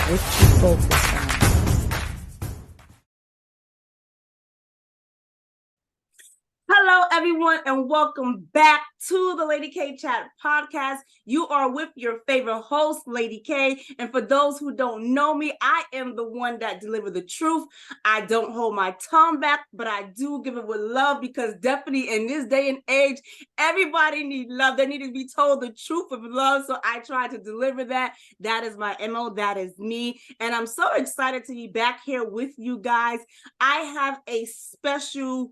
What you focus on. Hello, everyone, and welcome back to the Lady K Chat podcast. You are with your favorite host, Lady K. And for those who don't know me, I am the one that delivers the truth. I don't hold my tongue back, but I do give it with love because definitely in this day and age, everybody needs love. They need to be told the truth of love. So I try to deliver that. That is my MO. That is me. And I'm so excited to be back here with you guys. I have a special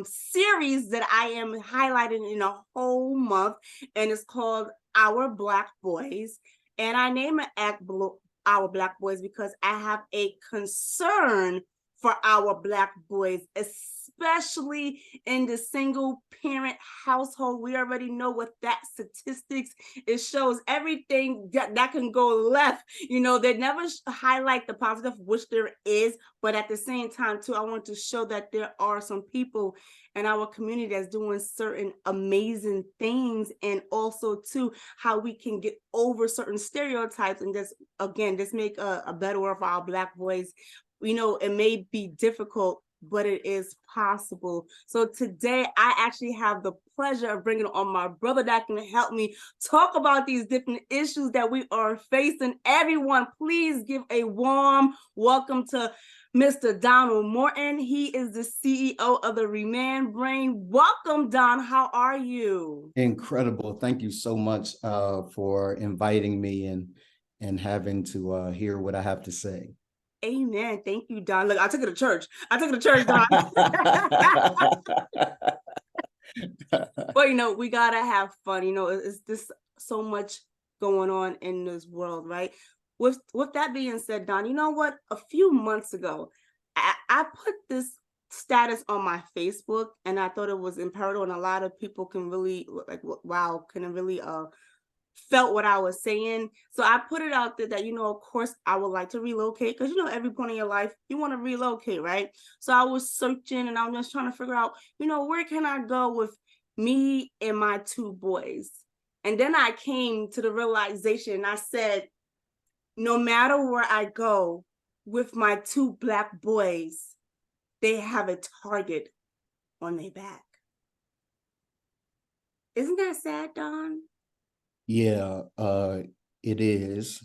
series that I am highlighting in a whole month, and it's called Our Black Boys. And I name it Our Black Boys because I have a concern for our Black boys, especially in the single parent household. We already know what that statistics, it shows everything that can go left. You know, they never highlight the positive, which there is, but at the same time too, I want to show that there are some people in our community that's doing certain amazing things, and also too how we can get over certain stereotypes and just make a better world for our Black boys. You know, it may be difficult, but it is possible. So today I actually have the pleasure of bringing on my brother that can help me talk about these different issues that we are facing. Everyone, please give a warm welcome to Mr. Donald Morton. He is the CEO of the Remand Brain. Welcome, Don. How are you? Incredible. Thank you so much for inviting me and having to hear what I have to say. Amen. Thank you, Don. Look, I took it to church. Don. Well, you know, we gotta have fun. You know, it's just so much going on in this world, right? With that being said, Don, you know what? A few months ago, I put this status on my Facebook, and I thought it was imperative, and a lot of people can really can really felt what I was saying. So I put it out there that, you know, of course, I would like to relocate because, you know, every point in your life, you want to relocate, right? So I was searching and I was just trying to figure out, you know, where can I go with me and my two boys? And then I came to the realization, and I said, no matter where I go with my two Black boys, they have a target on their back. Isn't that sad, Don? Yeah, it is.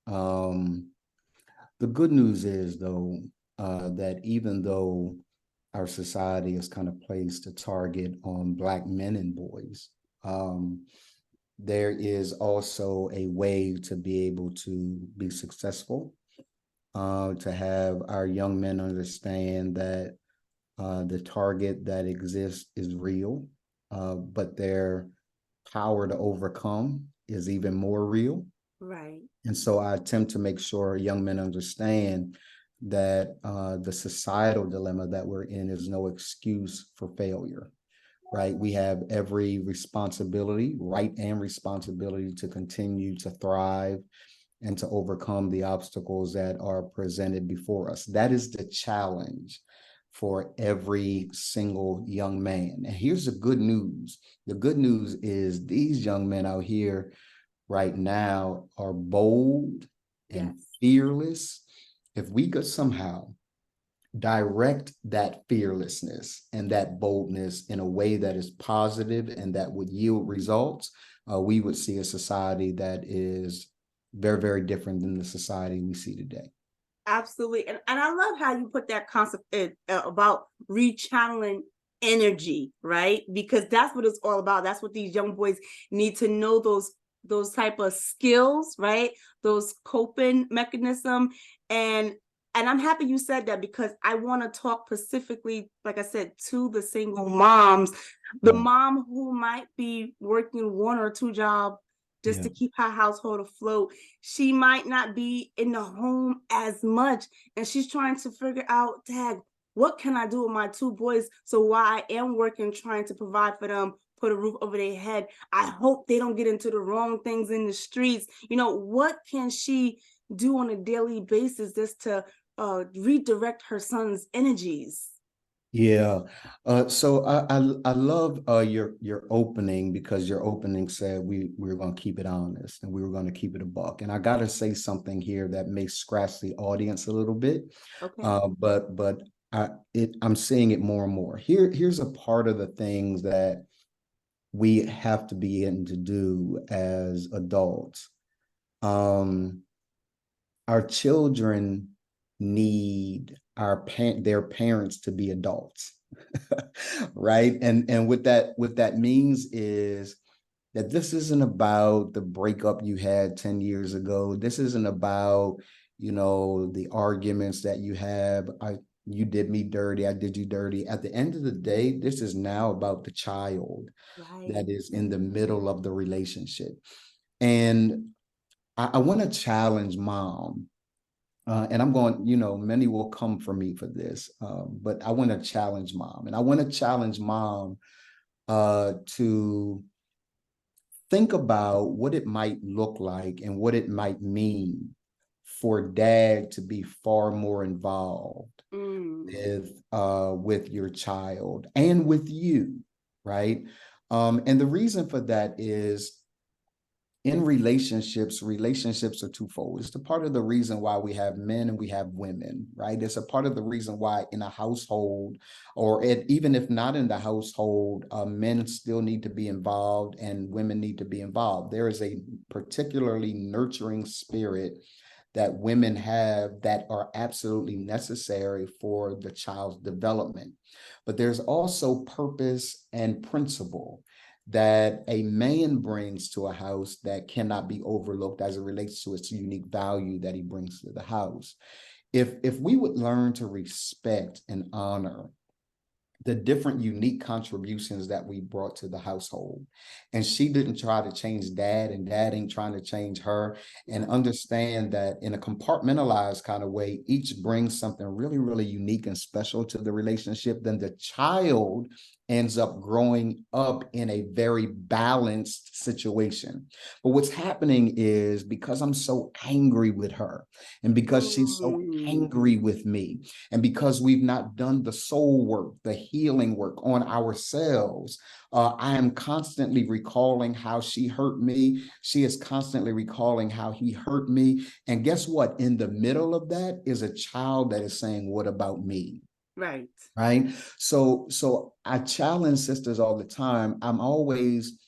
The good news is, though, that even though our society has kind of placed a target on Black men and boys, there is also a way to be able to be successful, to have our young men understand that the target that exists is real, but their power to overcome is even more real. Right. And so I attempt to make sure young men understand that the societal dilemma that we're in is no excuse for failure, right? We have every responsibility, right and responsibility, to continue to thrive and to overcome the obstacles that are presented before us. That is the challenge for every single young man. And here's the good news. The good news is these young men out here right now are bold and fearless. If we could somehow direct that fearlessness and that boldness in a way that is positive and that would yield results, we would see a society that is very, very different than the society we see today. Absolutely. And I love how you put that concept in, about rechanneling energy, right? Because that's what it's all about. That's what these young boys need to know, those type of skills, right? Those coping mechanism. And I'm happy you said that, because I want to talk specifically, like I said, to the single moms, the mom who might be working one or two jobs just to keep her household afloat. She might not be in the home as much, and she's trying to figure out, Dad, what can I do with my two boys? So while I am working, trying to provide for them, put a roof over their head, I hope they don't get into the wrong things in the streets. You know, what can she do on a daily basis just to redirect her son's energies? Yeah. So I love your opening, because your opening said we're gonna keep it honest and we were gonna keep it a buck. And I gotta say something here that may scratch the audience a little bit. Okay. But I'm seeing it more and more. Here's a part of the things that we have to begin to do as adults. Um, our children need their parents to be adults. Right. And what that means is that this isn't about the breakup you had 10 years ago. This isn't about, the arguments that you have. You did me dirty, I did you dirty. At the end of the day, this is now about the child Right. that is in the middle of the relationship. And I want to challenge mom. And I'm going, many will come for me for this, but I want to challenge mom. And I want to challenge mom to think about what it might look like and what it might mean for dad to be far more involved Mm. with your child and with you, right? And the reason for that is, in relationships are twofold. It's a part of the reason why we have men and we have women, right? It's a part of the reason why in a household, even if not in the household, men still need to be involved and women need to be involved. There is a particularly nurturing spirit that women have that are absolutely necessary for the child's development. But there's also purpose and principle that a man brings to a house that cannot be overlooked as it relates to its unique value that he brings to the house. If we would learn to respect and honor the different unique contributions that we brought to the household, and she didn't try to change dad and dad ain't trying to change her, and understand that in a compartmentalized kind of way, each brings something really, really unique and special to the relationship, then the child ends up growing up in a very balanced situation. But what's happening is, because I'm so angry with her, and because she's so Mm. angry with me, and because we've not done the soul work, the healing work on ourselves, I am constantly recalling how she hurt me. She is constantly recalling how he hurt me. And guess what? In the middle of that is a child that is saying, "What about me?" Right. Right. So I challenge sisters all the time. I'm always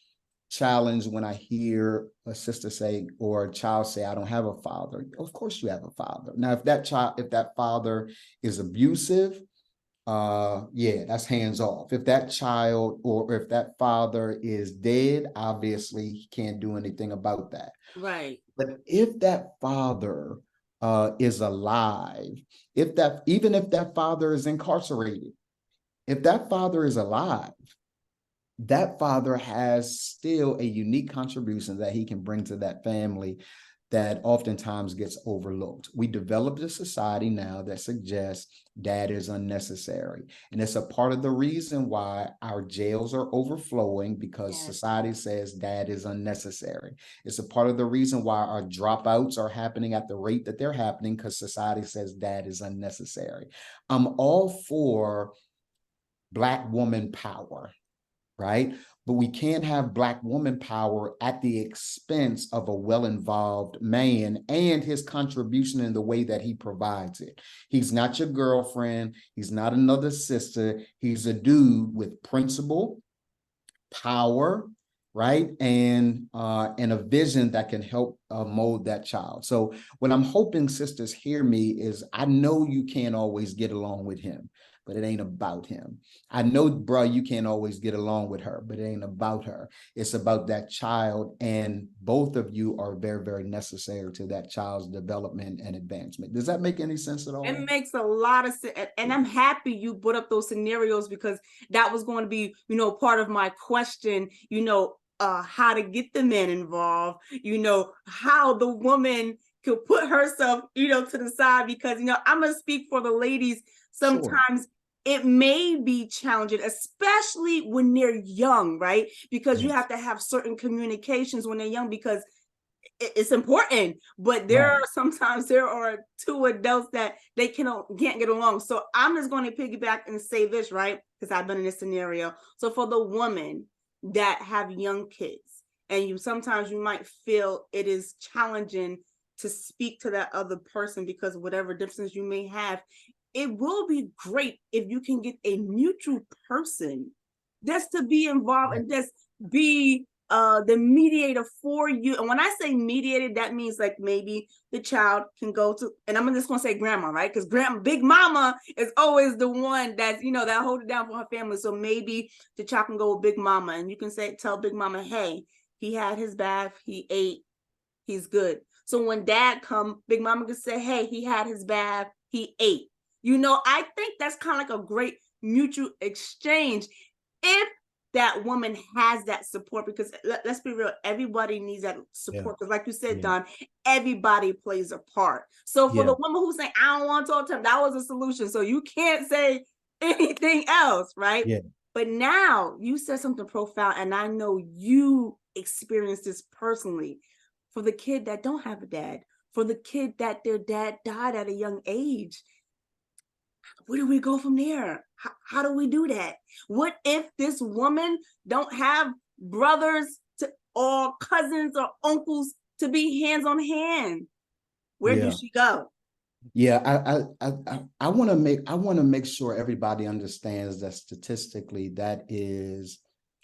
challenged when I hear a sister say or a child say, "I don't have a father." Of course you have a father. Now, if that father is abusive, yeah, that's hands off. If that child or if that father is dead, obviously he can't do anything about that. Right. But if that father is alive, even if that father is incarcerated, if that father is alive, that father has still a unique contribution that he can bring to that family that oftentimes gets overlooked. We developed a society now that suggests dad is unnecessary. And it's a part of the reason why our jails are overflowing, because Yes. society says dad is unnecessary. It's a part of the reason why our dropouts are happening at the rate that they're happening, because society says dad is unnecessary. I'm all for Black woman power, right? But we can't have Black woman power at the expense of a well-involved man and his contribution in the way that he provides it. He's not your girlfriend. He's not another sister. He's a dude with principle, power, right, and a vision that can help mold that child. So what I'm hoping sisters hear me is, I know you can't always get along with him, but it ain't about him. I know, bro, you can't always get along with her, but it ain't about her. It's about that child, and both of you are very, very necessary to that child's development and advancement. Does that make any sense at all? It makes a lot of sense. And I'm happy you put up those scenarios, because that was going to be, part of my question, how to get the men involved, how the woman could put herself, to the side, because, I'm going to speak for the ladies. Sure. Sometimes it may be challenging, especially when they're young, right? Because you Yes. have to have certain communications when they're young, because it's important, but Right. sometimes there are two adults that they can't get along. So I'm just going to piggyback and say this, right? Because I've been in this scenario. So for the women that have young kids, and sometimes you might feel it is challenging to speak to that other person because of whatever differences you may have, it will be great if you can get a neutral person that's to be involved and just be the mediator for you. And when I say mediator, that means like maybe the child can go to, and I'm just gonna say grandma, right? Because big mama is always the one that's, that hold it down for her family. So maybe the child can go with big mama, and you can tell big mama, hey, he had his bath, he ate, he's good. So when dad come, big mama can say, hey, he had his bath, he ate. I think that's kind of like a great mutual exchange if that woman has that support, because let's be real, everybody needs that support. Because like you said, Don, everybody plays a part. So for the woman who's saying, I don't want to talk to him, that was a solution. So you can't say anything else, right? Yeah. But now you said something profound, and I know you experienced this personally. For the kid that don't have a dad, for the kid that their dad died at a young age, where do we go from there? How do we do that? What if this woman don't have brothers or cousins or uncles to be hands on hand? Where do she go? Yeah, I want to make sure everybody understands that statistically that is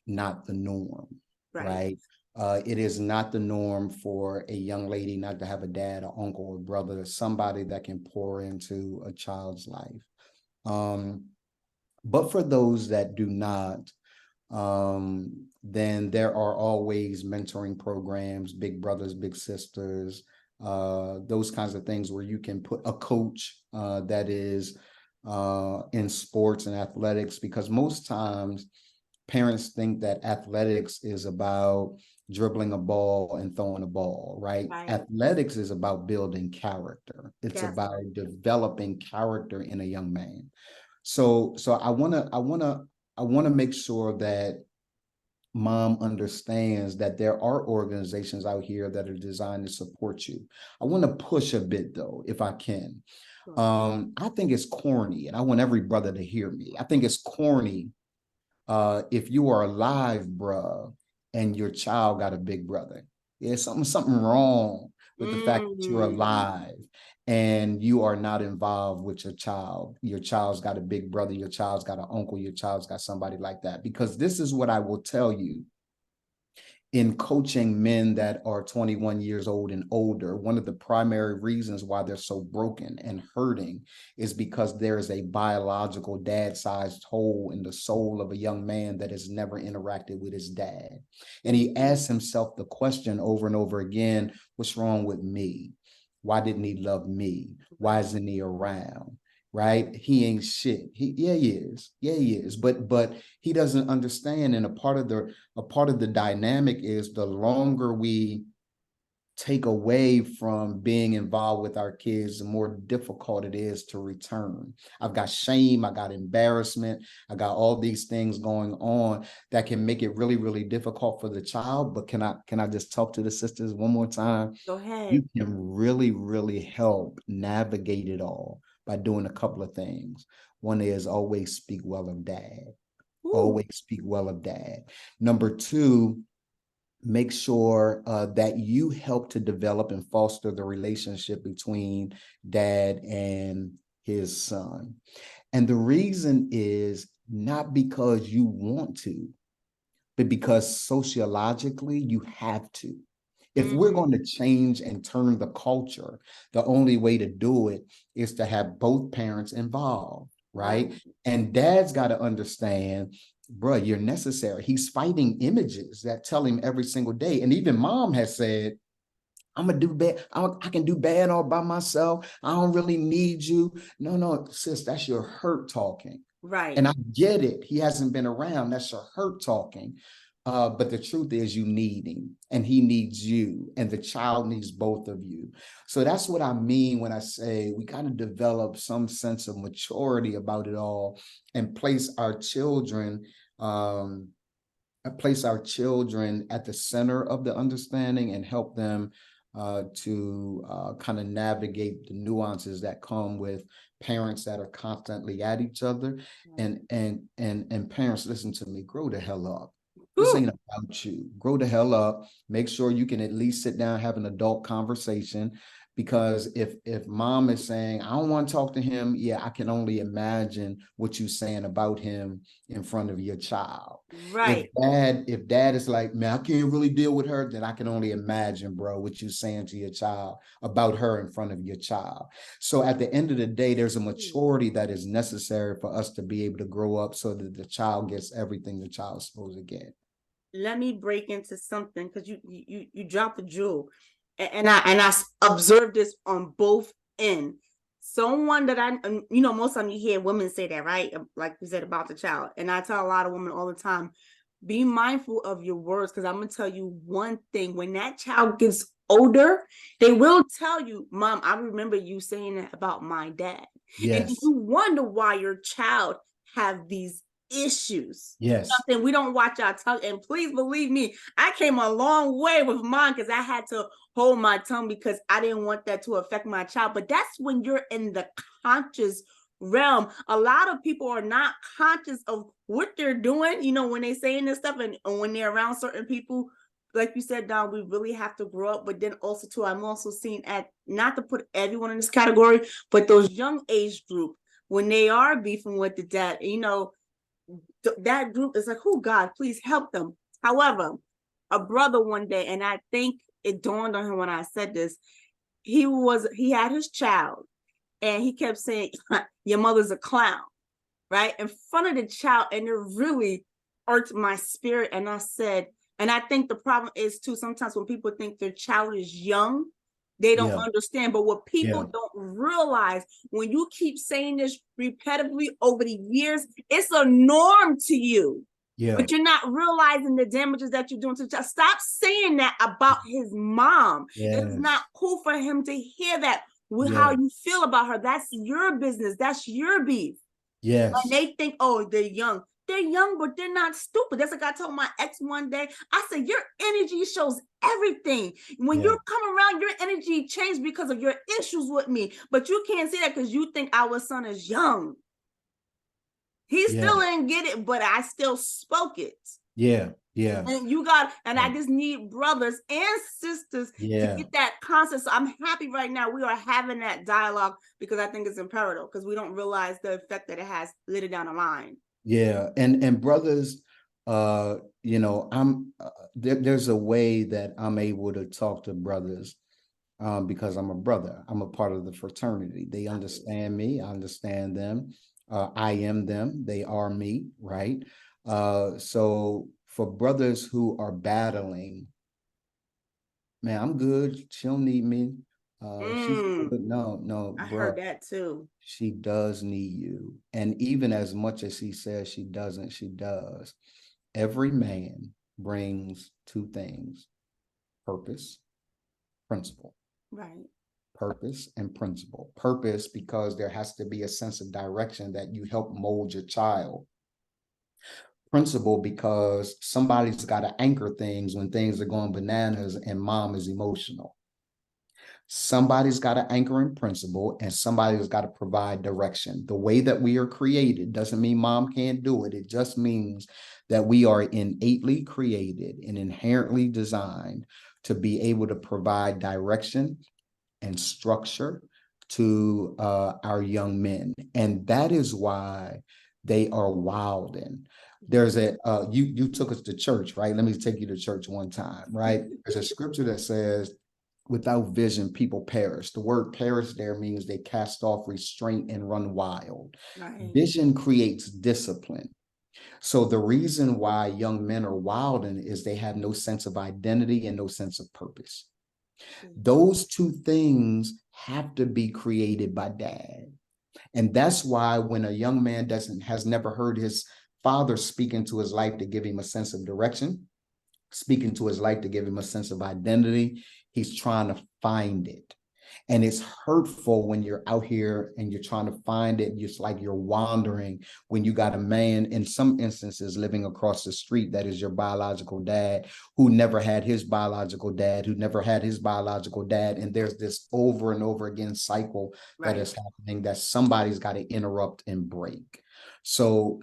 not the norm, right? It is not the norm for a young lady not to have a dad, or uncle, or brother, somebody that can pour into a child's life. But for those that do not, then there are always mentoring programs, big brothers, big sisters, those kinds of things where you can put a coach that is in sports and athletics, because most times parents think that athletics is about dribbling a ball and throwing a ball, right? Athletics is about building character. It's about developing character in a young man. So I want to make sure that mom understands that there are organizations out here that are designed to support you. I want to push a bit though, if I can. I think it's corny, and I want every brother to hear me. I think it's corny if you are alive, bruh, and your child got a big brother. There's something wrong with the fact that you're alive and you are not involved with your child. Your child's got a big brother, your child's got an uncle, your child's got somebody like that. Because this is what I will tell you. In coaching men that are 21 years old and older, one of the primary reasons why they're so broken and hurting is because there is a biological dad-sized hole in the soul of a young man that has never interacted with his dad. And he asks himself the question over and over again, what's wrong with me? Why didn't he love me? Why isn't he around? Right? He ain't shit. He is. Yeah, he is. But he doesn't understand. And a part of the dynamic is the longer we take away from being involved with our kids, the more difficult it is to return. I've got shame, I got embarrassment, I got all these things going on that can make it really, really difficult for the child. But can I just talk to the sisters one more time? Go ahead. You can really, really help navigate it all by doing a couple of things. One is always speak well of dad. Ooh. Always speak well of dad. Number two, make sure that you help to develop and foster the relationship between dad and his son. And the reason is not because you want to, but because sociologically you have to. If we're going to change and turn the culture, the only way to do it is to have both parents involved, right? And dad's got to understand, bro, you're necessary. He's fighting images that tell him every single day. And even mom has said, I'm gonna do bad. I can do bad all by myself. I don't really need you. No, sis, that's your hurt talking. Right. And I get it. He hasn't been around. That's your hurt talking. But the truth is you need him and he needs you and the child needs both of you. So that's what I mean when I say we got to develop some sense of maturity about it all and place our children at the center of the understanding and help them to kind of navigate the nuances that come with parents that are constantly at each other. And parents, listen to me, grow the hell up. This ain't about you. Grow the hell up. Make sure you can at least sit down, have an adult conversation. Because if mom is saying, I don't want to talk to him, yeah, I can only imagine what you're saying about him in front of your child. Right. If dad is like, man, I can't really deal with her, then I can only imagine, bro, what you're saying to your child about her in front of your child. So at the end of the day, there's a maturity that is necessary for us to be able to grow up so that the child gets everything the child's supposed to get. Let me break into something, because you dropped a jewel, and I observed this on both ends. Someone that most of you hear women say that, right? Like you said about the child, and I tell a lot of women all the time, be mindful of your words, because I'm gonna tell you one thing: when that child gets older, they will tell you, Mom, I remember you saying that about my dad. Yes. And you wonder why your child have these issues. Yes. Something we don't watch our tongue. And please believe me, I came a long way with mine, because I had to hold my tongue because I didn't want that to affect my child. But that's when you're in the conscious realm. A lot of people are not conscious of what they're doing, when they saying this stuff, and when they're around certain people. Like you said, Don, we really have to grow up. But then also too, I'm also seeing, at, not to put everyone in this category, but those young age group, when they are beefing with the dad, that group is like, oh God, please help them. However, a brother one day, and I think it dawned on him when I said this, he had his child, and he kept saying, your mother's a clown, right, in front of the child, and it really irked my spirit. And I said, and I think the problem is too, sometimes when people think their child is young, they don't understand. But what people don't realize, when you keep saying this repetitively over the years, it's a norm to you. Yeah. But you're not realizing the damages that you're doing to the child. Stop saying that about his mom. Yes. It's not cool for him to hear that with how you feel about her. That's your business. That's your beef. Yes. And they think, oh, they're young. They're young, but they're not stupid. That's like I told my ex one day. I said, your energy shows everything. When you come around, your energy changed because of your issues with me. But you can't say that because you think our son is young. He still didn't get it, but I still spoke it. Yeah. Yeah. And I just need brothers and sisters to get that concept. So I'm happy right now we are having that dialogue, because I think it's imperative, because we don't realize the effect that it has later down the line. Yeah. And brothers, I'm there's a way that I'm able to talk to brothers because I'm a brother. I'm a part of the fraternity. They understand me. I understand them. I am them. They are me. Right. So for brothers who are battling, man, I'm good. She don't need me. She's good. No, I heard that too. She does need you. And even as much as he says she doesn't, she does. Every man brings two things: purpose, principle. Right. Purpose and principle. Purpose, because there has to be a sense of direction that you help mold your child. Principle, because somebody's got to anchor things when things are going bananas and mom is emotional. Somebody's got to anchor in principle, and somebody's got to provide direction. The way that we are created doesn't mean mom can't do it. It just means that we are innately created and inherently designed to be able to provide direction and structure to our young men. And that is why they are wilding. There's you took us to church, right? Let me take you to church one time, right? There's a scripture that says, without vision, people perish. The word perish there means they cast off restraint and run wild. Right. Vision creates discipline. So the reason why young men are wilding is they have no sense of identity and no sense of purpose. Those two things have to be created by dad. And that's why when a young man has never heard his father speak into his life to give him a sense of direction, speak into his life to give him a sense of identity, he's trying to find it. And it's hurtful when you're out here and you're trying to find it. It's like you're wandering when you got a man, in some instances, living across the street that is your biological dad, who never had his biological dad, who never had his biological dad. And there's this over and over again cycle that is happening that somebody's got to interrupt and break. So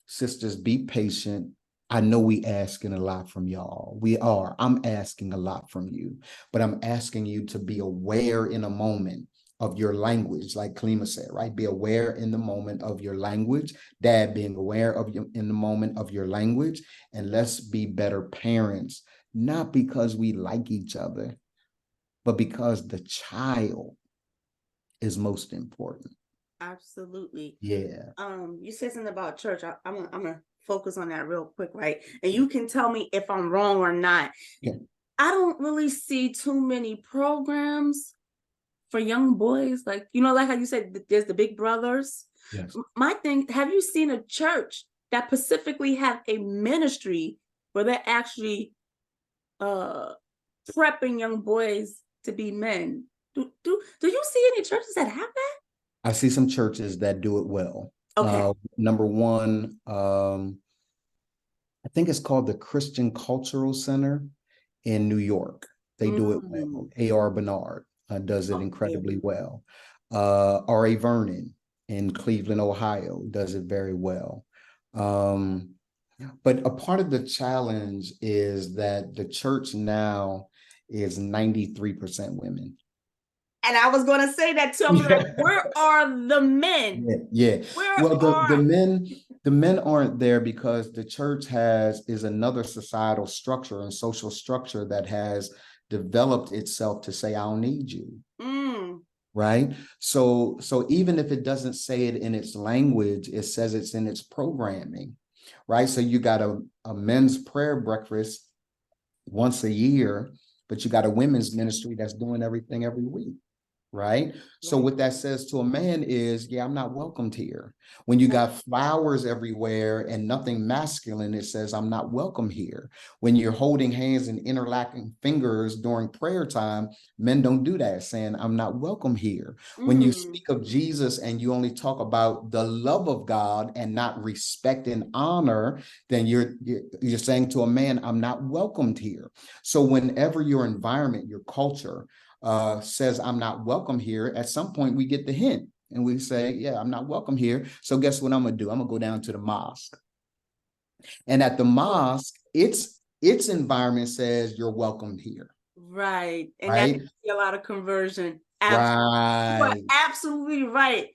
sisters, be patient. I know we asking a lot from y'all. We are. I'm asking a lot from you, but I'm asking you to be aware in a moment of your language, like Kalima said, right? Be aware in the moment of your language. Dad, being aware of you in the moment of your language, and let's be better parents, not because we like each other, but because the child is most important. Absolutely. Yeah. You said something about church. I'm gonna focus on that real quick, right? And you can tell me if I'm wrong or not. Yeah. I don't really see too many programs for young boys. Like, you know, like how you said, there's the big brothers. Yes. My thing, have you seen a church that specifically have a ministry where they're actually prepping young boys to be men? Do you see any churches that have that? I see some churches that do it well. Okay. Number one, I think it's called the Christian Cultural Center in New York. They do it well. A.R. Bernard does it incredibly well. R.A. Vernon in Cleveland, Ohio does it very well. But a part of the challenge is that the church now is 93% women. And I was going to say that too. I'm like, where are the men? Yeah. Well, the men aren't there because the church is another societal structure and social structure that has developed itself to say, I don't need you. Right. So even if it doesn't say it in its language, it says it's in its programming. Right. So you got a men's prayer breakfast once a year, but you got a women's ministry that's doing everything every week. Right. So what that says to a man is, yeah, I'm not welcomed here. When you got flowers everywhere and nothing masculine, it says, I'm not welcome here. When you're holding hands and interlocking fingers during prayer time, men don't do that, saying, I'm not welcome here. When you speak of Jesus and you only talk about the love of God and not respect and honor, then you're saying to a man, I'm not welcomed here. So whenever your environment, your culture, says I'm not welcome here, at some point we get the hint and we say, yeah, I'm not welcome here. So guess what I'm gonna do? I'm gonna go down to the mosque. And at the mosque, its environment says you're welcome here. Right. And right? that's a lot of conversion. Right. You are absolutely right.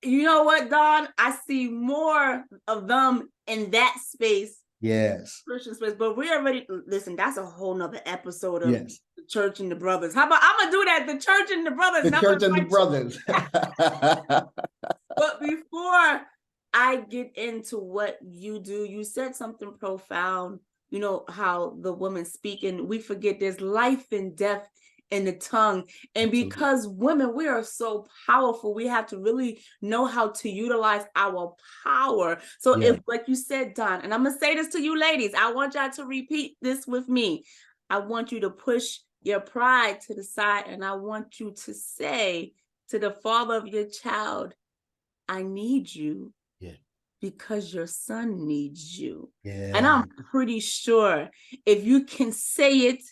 You know what, Don? I see more of them in that space. Yes. Christian space, but we already listen. That's a whole nother episode of Yes. The Church and the Brothers. How about I'm gonna do that? The Church and the Brothers. The Church and the Brothers. But before I get into what you do, you said something profound. You know how the women speak, and we forget there's life and death in the tongue. And because women, we are so powerful, we have to really know how to utilize our power. So if, like you said, Don, and I'm gonna say this to you ladies, I want y'all to repeat this with me. I want you to push your pride to the side, and I want you to say to the father of your child, I need you. Because your son needs you. And I'm pretty sure if you can say it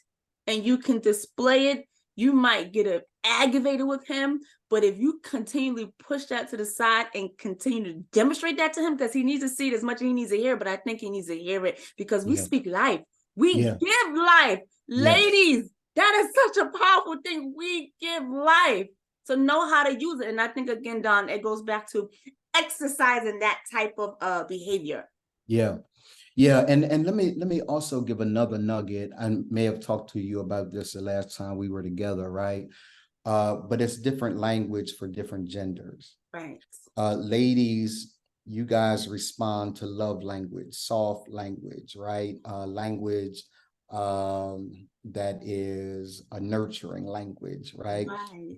and you can display it, you might get aggravated with him. But if you continually push that to the side and continue to demonstrate that to him, because he needs to see it as much as he needs to hear, but I think he needs to hear it because we speak life. We give life. Ladies, that is such a powerful thing. We give life. So know how to use it. And I think, again, Don, it goes back to exercising that type of behavior. And let me also give another nugget. I may have talked to you about this the last time we were together, right? But it's different language for different genders. Right. Ladies, you guys respond to love language, soft language, right? Language that is a nurturing language, right?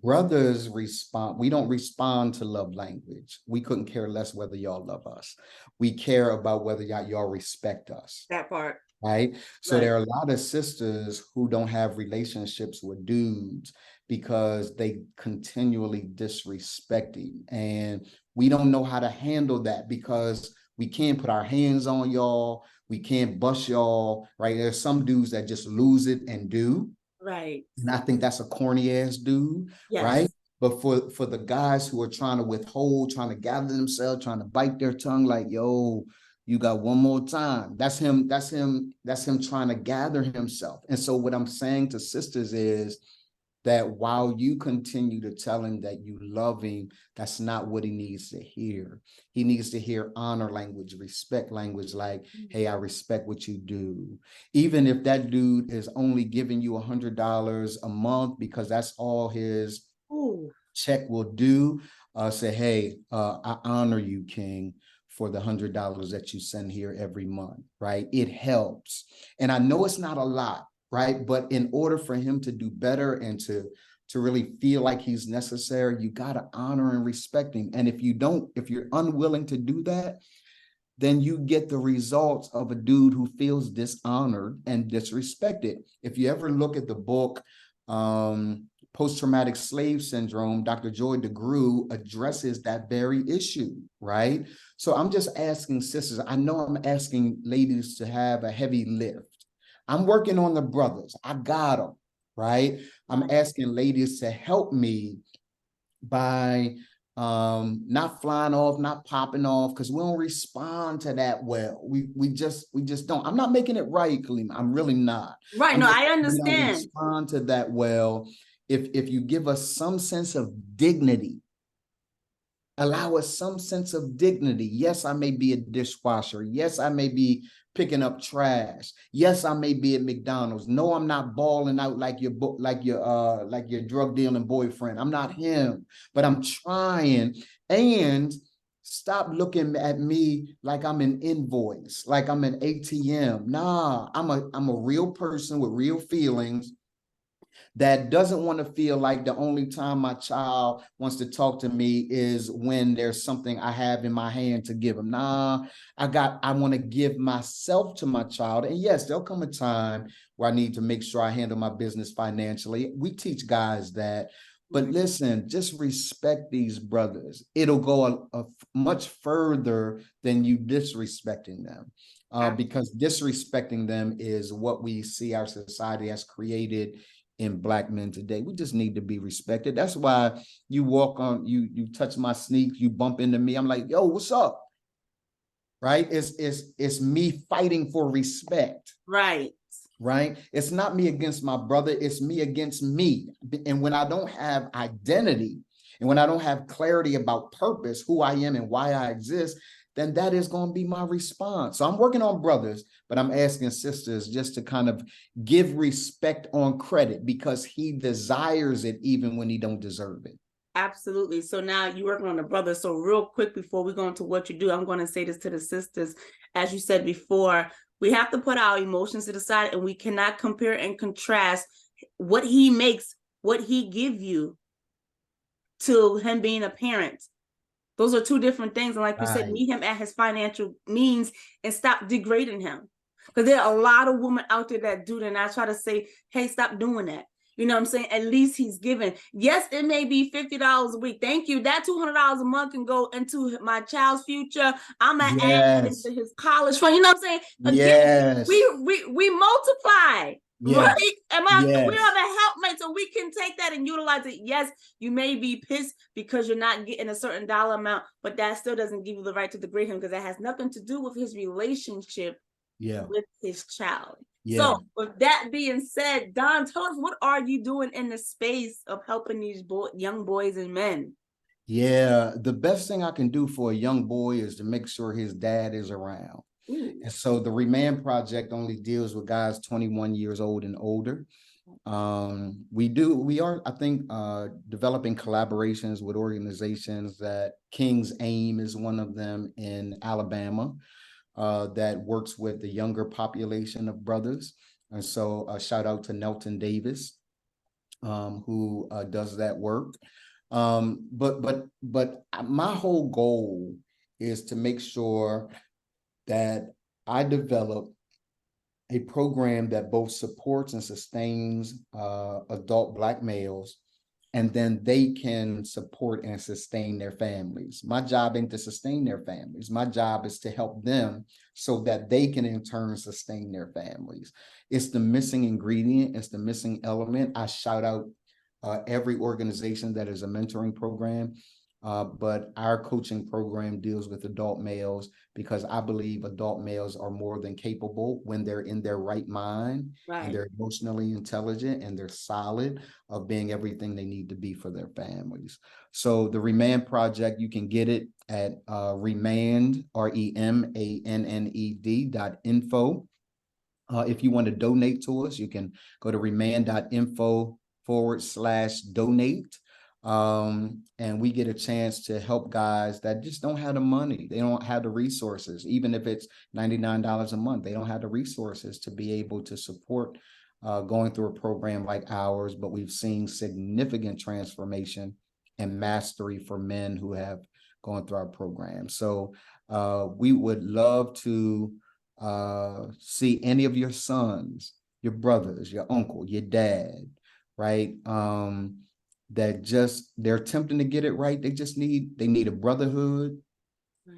Brothers respond, we don't respond to love language. We couldn't care less whether y'all love us. We care about whether y'all respect us. That part. Right? So there are a lot of sisters who don't have relationships with dudes because they continually disrespect him. And we don't know how to handle that because we can't put our hands on y'all. We can't bust y'all, right? There's some dudes that just lose it and do. Right. And I think that's a corny ass dude, Yes. right? But for the guys who are trying to withhold, trying to gather themselves, trying to bite their tongue, like, yo, you got one more time. That's him trying to gather himself. And so what I'm saying to sisters is that while you continue to tell him that you love him, that's not what he needs to hear. He needs to hear honor language, respect language, like, hey, I respect what you do. Even if that dude is only giving you $100 a month because that's all his check will do, say, hey, I honor you, King, for the $100 that you send here every month, right? It helps. And I know it's not a lot, right? But in order for him to do better and to really feel like he's necessary, you got to honor and respect him. And if you're unwilling to do that, then you get the results of a dude who feels dishonored and disrespected. If you ever look at the book, Post-Traumatic Slave Syndrome, Dr. Joy DeGruy addresses that very issue, right? So I'm just asking sisters, I know I'm asking ladies to have a heavy lift. I'm working on the brothers. I got them, right? I'm asking ladies to help me by not flying off, not popping off, because we don't respond to that well. We just don't. I'm not making it right, Kalima. I'm really not. Right. No, I understand. We don't respond to that well. If you give us some sense of dignity, allow us some sense of dignity. Yes, I may be a dishwasher. Yes, I may be picking up trash. Yes, I may be at McDonald's. No, I'm not balling out like your drug dealing boyfriend. I'm not him, but I'm trying. And stop looking at me like I'm an invoice, like I'm an ATM. Nah, I'm a real person with real feelings that doesn't want to feel like the only time my child wants to talk to me is when there's something I have in my hand to give them. Nah, I want to give myself to my child. And yes, there'll come a time where I need to make sure I handle my business financially. We teach guys that. But listen, just respect these brothers. It'll go a much further than you disrespecting them. Because disrespecting them is what we see our society has created in Black men today. We just need to be respected. That's why you walk on, you touch my sneaks, you bump into me. I'm like, yo, what's up? Right? It's me fighting for respect. Right. Right? It's not me against my brother, it's me against me. And when I don't have identity, and when I don't have clarity about purpose, who I am and why I exist, then that is going to be my response. So I'm working on brothers, but I'm asking sisters just to kind of give respect on credit because he desires it even when he don't deserve it. Absolutely. So now you're working on the brother. So real quick, before we go into what you do, I'm going to say this to the sisters. As you said before, we have to put our emotions to the side and we cannot compare and contrast what he makes, what he give you to him being a parent. Those are two different things. And like you said, meet him at his financial means and stop degrading him. Because there are a lot of women out there that do that. And I try to say, hey, stop doing that. You know what I'm saying? At least he's giving. Yes, it may be $50 a week. Thank you. That $200 a month can go into my child's future. I'm going to add into his college fund. You know what I'm saying? Again, we multiply. Yes. Right? We are the helpmate, so we can take that and utilize it. Yes, you may be pissed because you're not getting a certain dollar amount, but that still doesn't give you the right to degrade him because that has nothing to do with his relationship with his child. So with that being said, Don, tell us, what are you doing in the space of helping these young boys and men? Yeah, the best thing I can do for a young boy is to make sure his dad is around. And so the Remand Project only deals with guys 21 years old and older. We are, I think, developing collaborations with organizations that King's Aim is one of them in Alabama. That works with the younger population of brothers. And so a shout out to Nelton Davis, who does that work. But my whole goal is to make sure that I develop a program that both supports and sustains adult Black males and then they can support and sustain their families. My job ain't to sustain their families. My job is to help them so that they can in turn sustain their families. It's the missing ingredient. It's the missing element. I shout out every organization that is a mentoring program. But our coaching program deals with adult males because I believe adult males are more than capable when they're in their right mind and they're emotionally intelligent and they're solid of being everything they need to be for their families. So the Remand Project, you can get it at remand, REMANNED.info. If you want to donate to us, you can go to remand.info/donate. And we get a chance to help guys that just don't have the money. They don't have the resources, even if it's $99 a month, they don't have the resources to be able to support going through a program like ours. But we've seen significant transformation and mastery for men who have gone through our program. So we would love to see any of your sons, your brothers, your uncle, your dad, right? That just they're attempting to get it right. They need a brotherhood.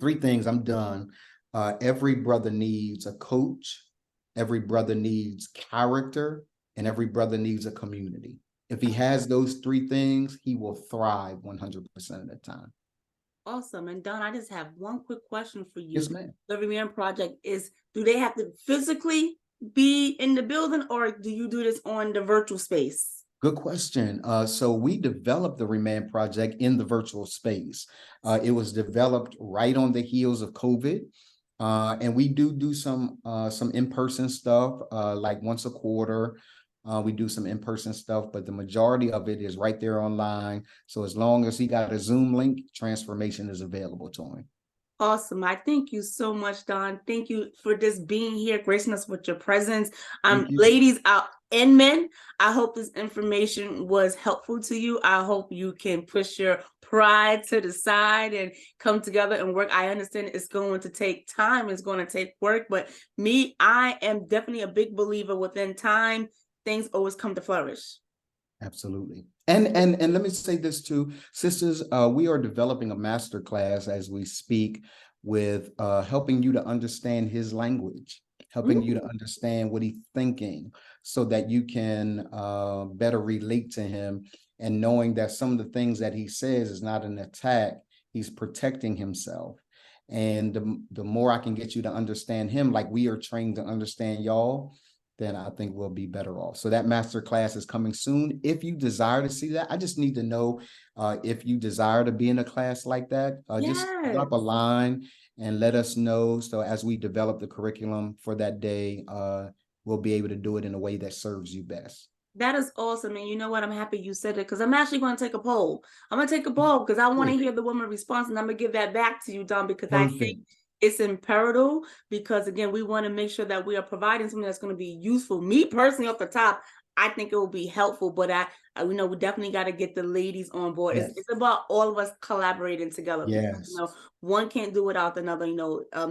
Three things, I'm done. Every brother needs a coach, every brother needs character, and every brother needs a community. If he has those three things, he will thrive 100% of the time. Awesome. And Don, I just have one quick question for you. Yes, ma'am. The Remand Project do they have to physically be in the building, or do you do this on the virtual space? Good question. So we developed the Remand Project in the virtual space. It was developed right on the heels of COVID. And we do some in-person stuff, like once a quarter. We do some in-person stuff, but the majority of it is right there online. So as long as he got a Zoom link, transformation is available to him. Awesome. I thank you so much, Don. Thank you for just being here, gracing us with your presence. Ladies out and men, I hope this information was helpful to you. I hope you can push your pride to the side and come together and work. I understand it's going to take time. It's going to take work. But I am definitely a big believer within time, things always come to flourish. Absolutely. And let me say this too, sisters, we are developing a masterclass as we speak with helping you to understand his language, helping you to understand what he's thinking so that you can better relate to him, and knowing that some of the things that he says is not an attack, he's protecting himself. And the more I can get you to understand him like we are trained to understand y'all, then I think we'll be better off. So that masterclass is coming soon. If you desire to see that, I just need to know if you desire to be in a class like that, just drop a line and let us know. So as we develop the curriculum for that day, we'll be able to do it in a way that serves you best. That is awesome. And you know what? I'm happy you said it, because I'm actually going to take a poll. I'm going to take a poll because I want to hear the woman response, and I'm going to give that back to you, Don, because I think it's imperative, because again, we want to make sure that we are providing something that's going to be useful. Me personally, off the top, I think it will be helpful, but we definitely got to get the ladies on board. Yes. It's about all of us collaborating together. Yes. Because, one can't do without another.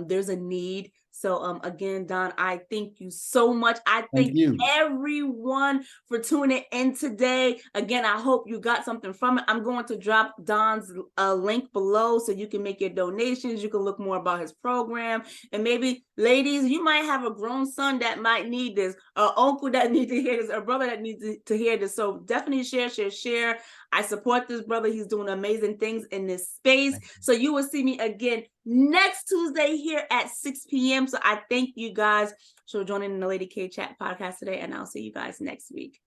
There's a need. So again, Don, I thank you so much. I thank everyone for tuning in today. Again, I hope you got something from it. I'm going to drop Don's link below so you can make your donations. You can look more about his program. And maybe, ladies, you might have a grown son that might need this, an uncle that needs to hear this, a brother that needs to hear this. So definitely share. I support this brother. He's doing amazing things in this space. So you will see me again next Tuesday here at 6 p.m. So I thank you guys for joining the Lady K Chat podcast today, and I'll see you guys next week.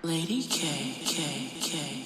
Lady K.